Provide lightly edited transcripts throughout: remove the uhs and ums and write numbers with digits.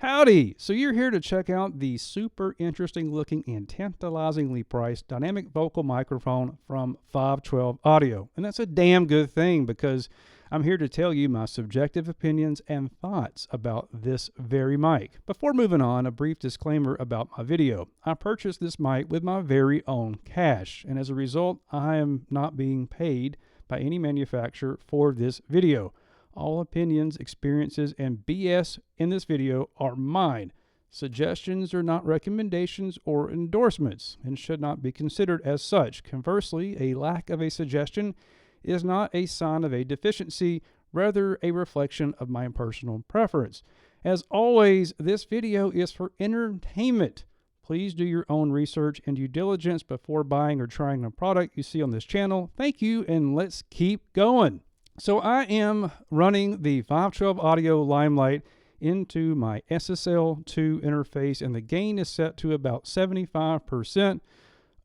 Howdy! So you're here to check out the super interesting looking and tantalizingly priced dynamic vocal microphone from 512 Audio. And that's a damn good thing because I'm here to tell you my subjective opinions and thoughts about this very mic. Before moving on, a brief disclaimer about my video. I purchased this mic with my very own cash, and as a result, I am not being paid by any manufacturer for this video. All opinions, experiences, and BS in this video are mine. Suggestions are not recommendations or endorsements and should not be considered as such. Conversely, a lack of a suggestion is not a sign of a deficiency, rather a reflection of my personal preference. As always, this video is for entertainment. Please do your own research and due diligence before buying or trying a product you see on this channel. Thank you, and let's keep going. So I am running the 512 Audio Limelight into my SSL2 interface, and the gain is set to about 75%.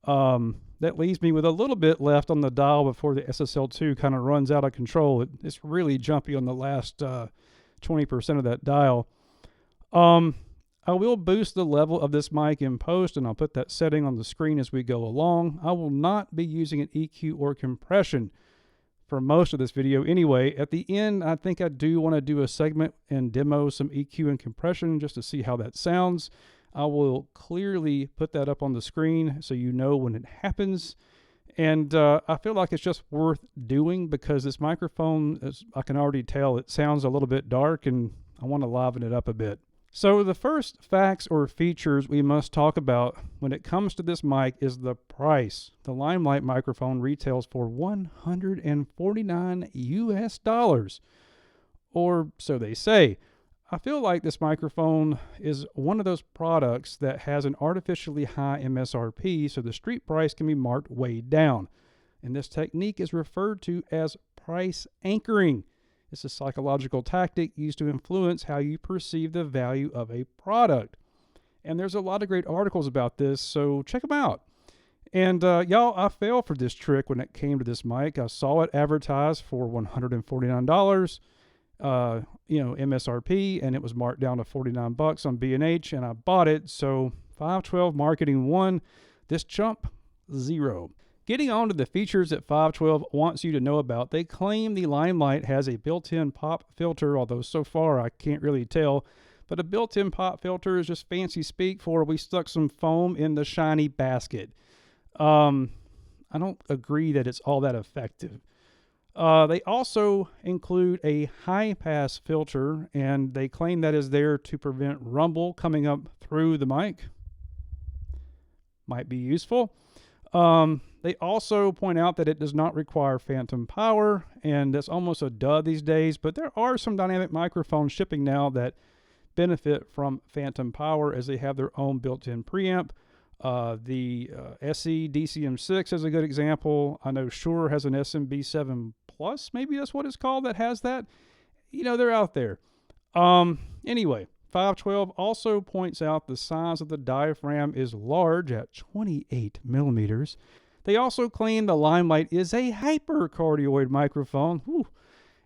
That leaves me with a little bit left on the dial before the SSL2 kind of runs out of control. It's really jumpy on the last 20% of that dial. I will boost the level of this mic in post, and I'll put that setting on the screen as we go along. I will not be using an EQ or compression for most of this video anyway. At the end, I think I do want to do a segment and demo some EQ and compression just to see how that sounds. I will clearly put that up on the screen so you know when it happens. And I feel like it's just worth doing because this microphone, as I can already tell, it sounds a little bit dark and I want to liven it up a bit. So the first facts or features we must talk about when it comes to this mic is the price. The Limelight microphone retails for $149 US, or so they say. I feel like this microphone is one of those products that has an artificially high MSRP, so the street price can be marked way down. And this technique is referred to as price anchoring. It's a psychological tactic used to influence how you perceive the value of a product. And there's a lot of great articles about this, so check them out. And y'all, I fell for this trick when it came to this mic. I saw it advertised for $149, MSRP, and it was marked down to 49 bucks on B&H, and I bought it. So 512 Marketing 1, this chump 0. Getting on to the features that 512 wants you to know about, they claim the Limelight has a built-in pop filter, although so far I can't really tell. But a built-in pop filter is just fancy speak for we stuck some foam in the shiny basket. I don't agree that it's all that effective. They also include a high-pass filter, and they claim that is there to prevent rumble coming up through the mic. Might be useful. They also point out that it does not require phantom power, and that's almost a dud these days, but there are some dynamic microphones shipping now that benefit from phantom power as they have their own built-in preamp. The SE DCM6 is a good example. I know Shure has an SM7B Plus, maybe that's what it's called, that has that. You know, they're out there. Anyway, 512 also points out the size of the diaphragm is large at 28 millimeters. They also claim the Limelight is a hypercardioid microphone. Whew.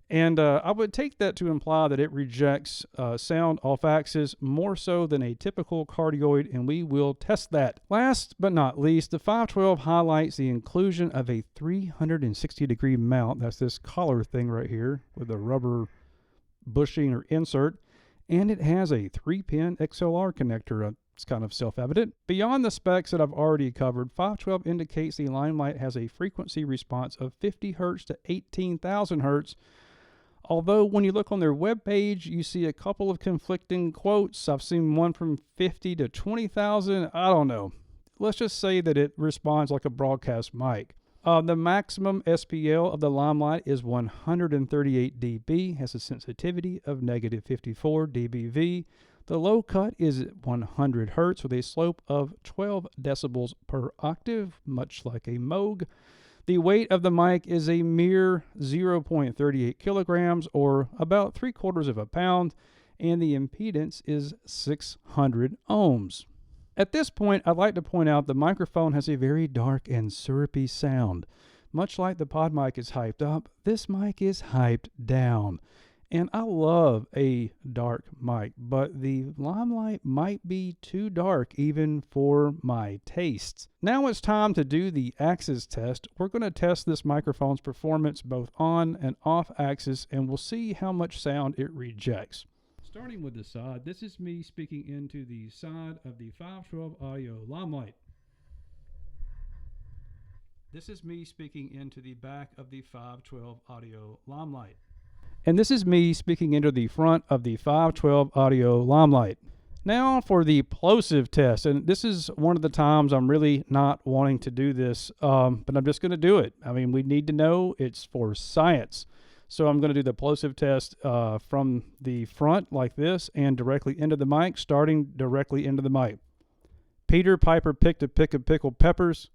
And I would take that to imply that it rejects sound off axis more so than a typical cardioid, and we will test that. Last but not least, the 512 highlights the inclusion of a 360-degree mount. That's this collar thing right here with a rubber bushing or insert. And it has a 3-pin XLR connector. It's kind of self-evident. Beyond the specs that I've already covered, 512 indicates the Limelight has a frequency response of 50 Hz to 18,000 Hz. Although when you look on their webpage, you see a couple of conflicting quotes. I've seen one from 50 to 20,000. I don't know. Let's just say that it responds like a broadcast mic. The maximum SPL of the Limelight is 138 dB, has a sensitivity of -54 dBV. The low cut is 100 Hz with a slope of 12 decibels per octave, much like a Moog. The weight of the mic is a mere 0.38 kilograms, or about 3/4 of a pound, and the impedance is 600 ohms. At this point, I'd like to point out the microphone has a very dark and syrupy sound. Much like the Podmic is hyped up, this mic is hyped down. And I love a dark mic, but the Limelight might be too dark even for my tastes. Now it's time to do the axis test. We're going to test this microphone's performance both on and off axis, and we'll see how much sound it rejects. Starting with the side, this is me speaking into the side of the 512 Audio Limelight. This is me speaking into the back of the 512 Audio Limelight. And this is me speaking into the front of the 512 Audio Limelight. Now for the plosive test, and this is one of the times I'm really not wanting to do this, but I'm just going to do it. I mean, we need to know, it's for science. So I'm going to do the plosive test from the front like this and directly into the mic, starting directly into the mic. Peter Piper picked a pick of pickled peppers.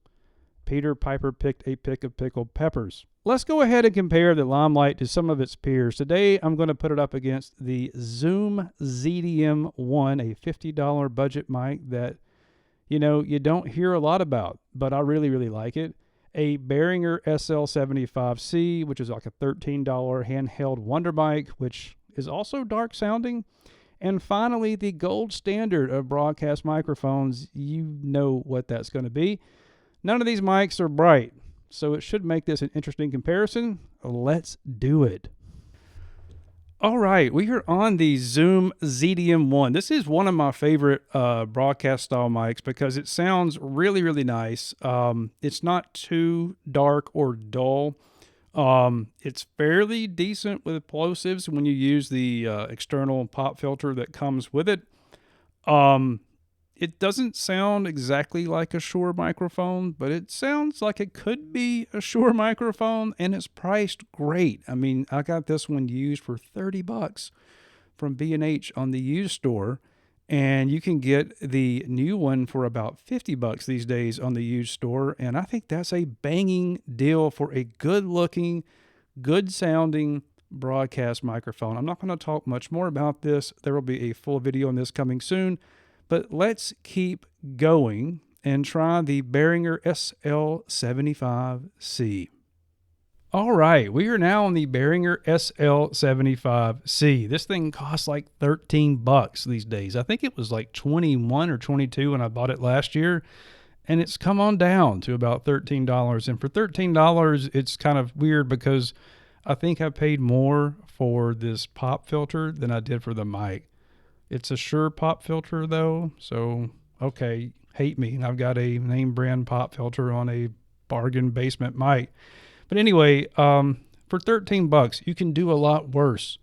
Peter Piper picked a pick of pickled peppers. Let's go ahead and compare the Limelight to some of its peers. Today, I'm going to put it up against the Zoom ZDM1, a $50 budget mic that, you know, you don't hear a lot about, but I really, really like it. A Behringer SL75C, which is like a $13 handheld wonder mic, which is also dark sounding. And finally, the gold standard of broadcast microphones. You know what that's going to be. None of these mics are bright, so it should make this an interesting comparison. Let's do it. All right, we are on the Zoom ZDM1. This is one of my favorite broadcast style mics because it sounds really, really nice. It's not too dark or dull. It's fairly decent with plosives when you use the external pop filter that comes with it. It doesn't sound exactly like a Shure microphone, but it sounds like it could be a Shure microphone, and it's priced great. I mean, I got this one used for $30 from B&H on the used store, and you can get the new one for about $50 these days on the used store, and I think that's a banging deal for a good-looking, good-sounding broadcast microphone. I'm not going to talk much more about this. There will be a full video on this coming soon. But let's keep going and try the Behringer SL75C. All right, we are now on the Behringer SL75C. This thing costs like $13 these days. I think it was like 21 or 22 when I bought it last year, and it's come on down to about $13. And for $13, it's kind of weird because I think I paid more for this pop filter than I did for the mic. It's a Shure pop filter though, so okay, hate me. I've got a name brand pop filter on a bargain basement mic. But anyway, for $13, you can do a lot worse.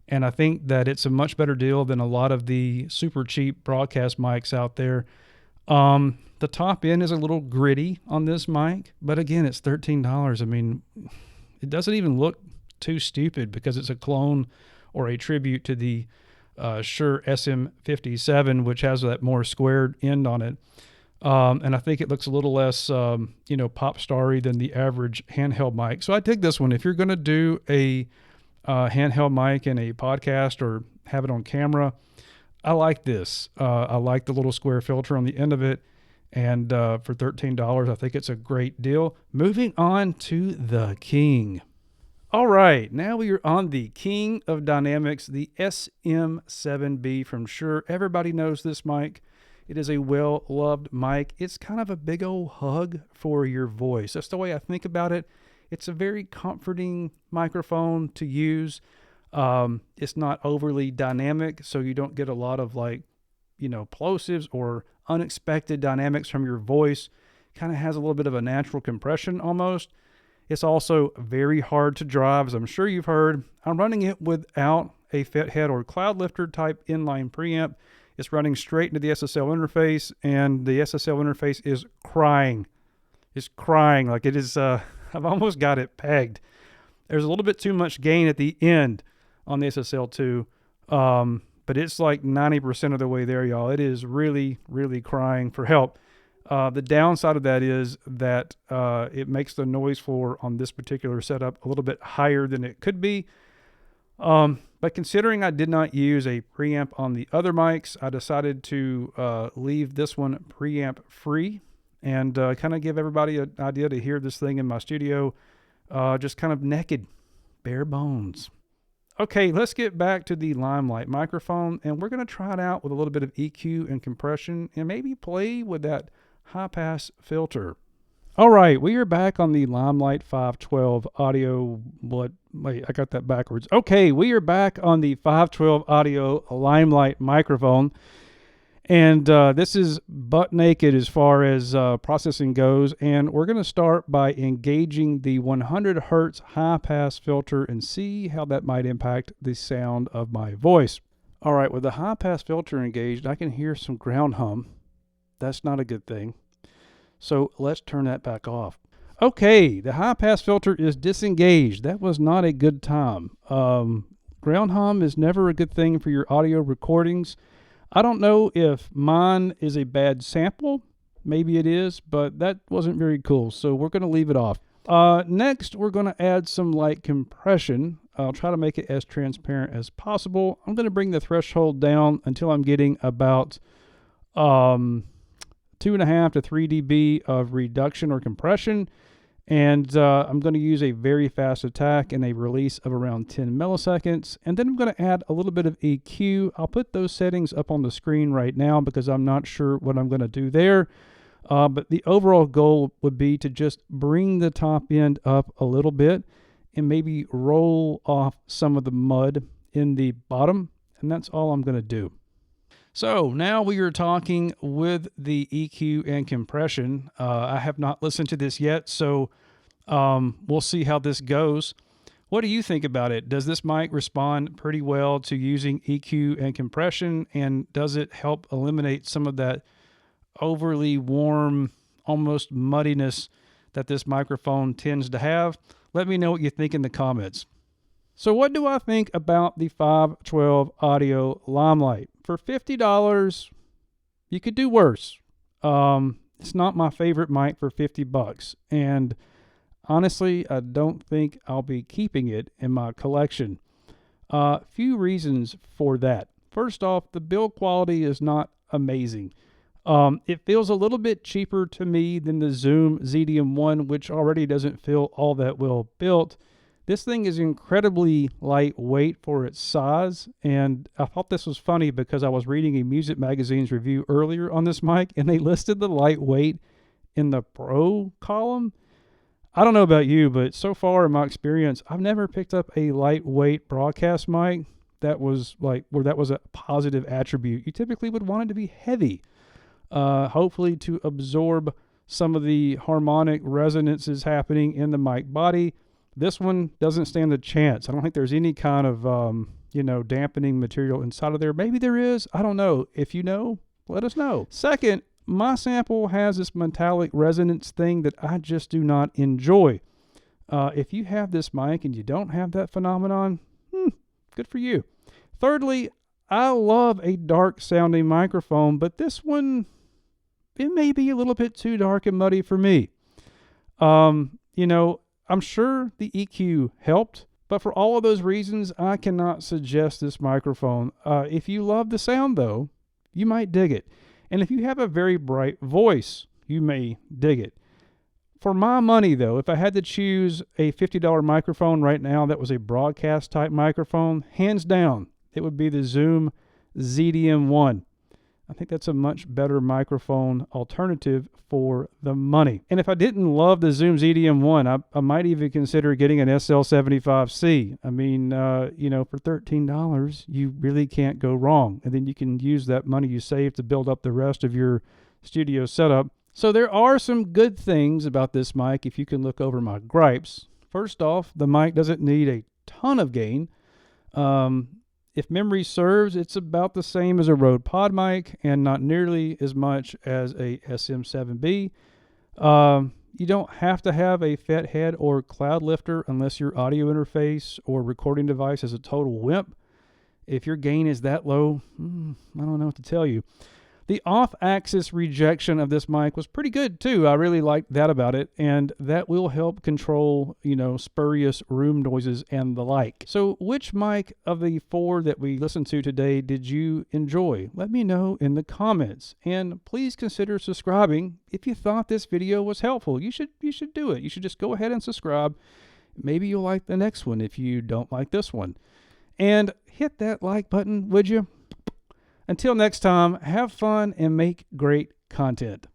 And I think that it's a much better deal than a lot of the super cheap broadcast mics out there. The top end is a little gritty on this mic, but again, it's $13. I mean, it doesn't even look too stupid because it's a clone or a tribute to the Shure SM7B, which has that more squared end on it. And I think it looks a little less, pop starry than the average handheld mic. So I dig this one. If you're going to do a handheld mic in a podcast or have it on camera, I like this. I like the little square filter on the end of it. And for $13, I think it's a great deal. Moving on to the King. All right, now we are on the King of Dynamics, the SM7B from Shure. Everybody knows this mic. It is a well-loved mic. It's kind of a big old hug for your voice. That's the way I think about it. It's a very comforting microphone to use. It's not overly dynamic, so you don't get a lot of plosives or unexpected dynamics from your voice. Kind of has a little bit of a natural compression almost. It's also very hard to drive, as I'm sure you've heard. I'm running it without a Fethead or Cloudlifter type inline preamp. It's running straight into the SSL interface, and the SSL interface is crying. It's crying like it is. I've almost got it pegged. There's a little bit too much gain at the end on the SSL2, but it's like 90% of the way there, y'all. It is really, really crying for help. The downside of that is that it makes the noise floor on this particular setup a little bit higher than it could be. But considering I did not use a preamp on the other mics, I decided to leave this one preamp free and kind of give everybody an idea to hear this thing in my studio just kind of naked, bare bones. Okay, let's get back to the Limelight microphone, and we're going to try it out with a little bit of EQ and compression and maybe play with that high pass filter. All right, we are back on the Limelight 512 audio. Wait, I got that backwards. Okay, we are back on the 512 audio Limelight microphone. And this is butt naked as far as processing goes. And we're going to start by engaging the 100 hertz high pass filter and see how that might impact the sound of my voice. All right, with the high pass filter engaged, I can hear some ground hum. That's not a good thing. So let's turn that back off. Okay, the high pass filter is disengaged. That was not a good time. Ground hum is never a good thing for your audio recordings. I don't know if mine is a bad sample. Maybe it is, but that wasn't very cool, so we're going to leave it off. Next, we're going to add some light compression. I'll try to make it as transparent as possible. I'm going to bring the threshold down until I'm getting about 2.5 to 3 dB of reduction or compression. And I'm going to use a very fast attack and a release of around 10 milliseconds. And then I'm going to add a little bit of EQ. I'll put those settings up on the screen right now because I'm not sure what I'm going to do there. But the overall goal would be to just bring the top end up a little bit and maybe roll off some of the mud in the bottom. And that's all I'm going to do. So now we are talking with the EQ and compression. I have not listened to this yet, so we'll see how this goes. What do you think about it? Does this mic respond pretty well to using EQ and compression, and does it help eliminate some of that overly warm, almost muddiness that this microphone tends to have? Let me know what you think in the comments. So what do I think about the 512 Audio Limelight? For $50, you could do worse. It's not my favorite mic for $50, and honestly, I don't think I'll be keeping it in my collection. Few reasons for that. First off, the build quality is not amazing. It feels a little bit cheaper to me than the Zoom ZDM1, which already doesn't feel all that well built. This thing is incredibly lightweight for its size, and I thought this was funny because I was reading a music magazine's review earlier on this mic, and they listed the lightweight in the Pro column. I don't know about you, but so far in my experience, I've never picked up a lightweight broadcast mic that was like where that was a positive attribute. You typically would want it to be heavy, hopefully to absorb some of the harmonic resonances happening in the mic body. This one doesn't stand a chance. I don't think there's any kind of, dampening material inside of there. Maybe there is. I don't know. If you know, let us know. Second, my sample has this metallic resonance thing that I just do not enjoy. If you have this mic and you don't have that phenomenon, good for you. Thirdly, I love a dark sounding microphone, but this one, it may be a little bit too dark and muddy for me. I'm sure the EQ helped, but for all of those reasons, I cannot suggest this microphone. If you love the sound, though, you might dig it. And if you have a very bright voice, you may dig it. For my money, though, if I had to choose a $50 microphone right now that was a broadcast type microphone, hands down, it would be the Zoom ZDM1. I think that's a much better microphone alternative for the money. And if I didn't love the Zoom ZDM1, I might even consider getting an SL75C. I mean, for $13, you really can't go wrong. And then you can use that money you save to build up the rest of your studio setup. So there are some good things about this mic if you can look over my gripes. First off, the mic doesn't need a ton of gain. If memory serves, it's about the same as a Rode Podmic and not nearly as much as a SM7B. You don't have to have a Fethead or Cloudlifter unless your audio interface or recording device is a total wimp. If your gain is that low, I don't know what to tell you. The off-axis rejection of this mic was pretty good too. I really liked that about it, and that will help control, spurious room noises and the like. So which mic of the four that we listened to today did you enjoy? Let me know in the comments, and please consider subscribing if you thought this video was helpful. You should do it. You should just go ahead and subscribe. Maybe you'll like the next one if you don't like this one. And hit that like button, would you? Until next time, have fun and make great content.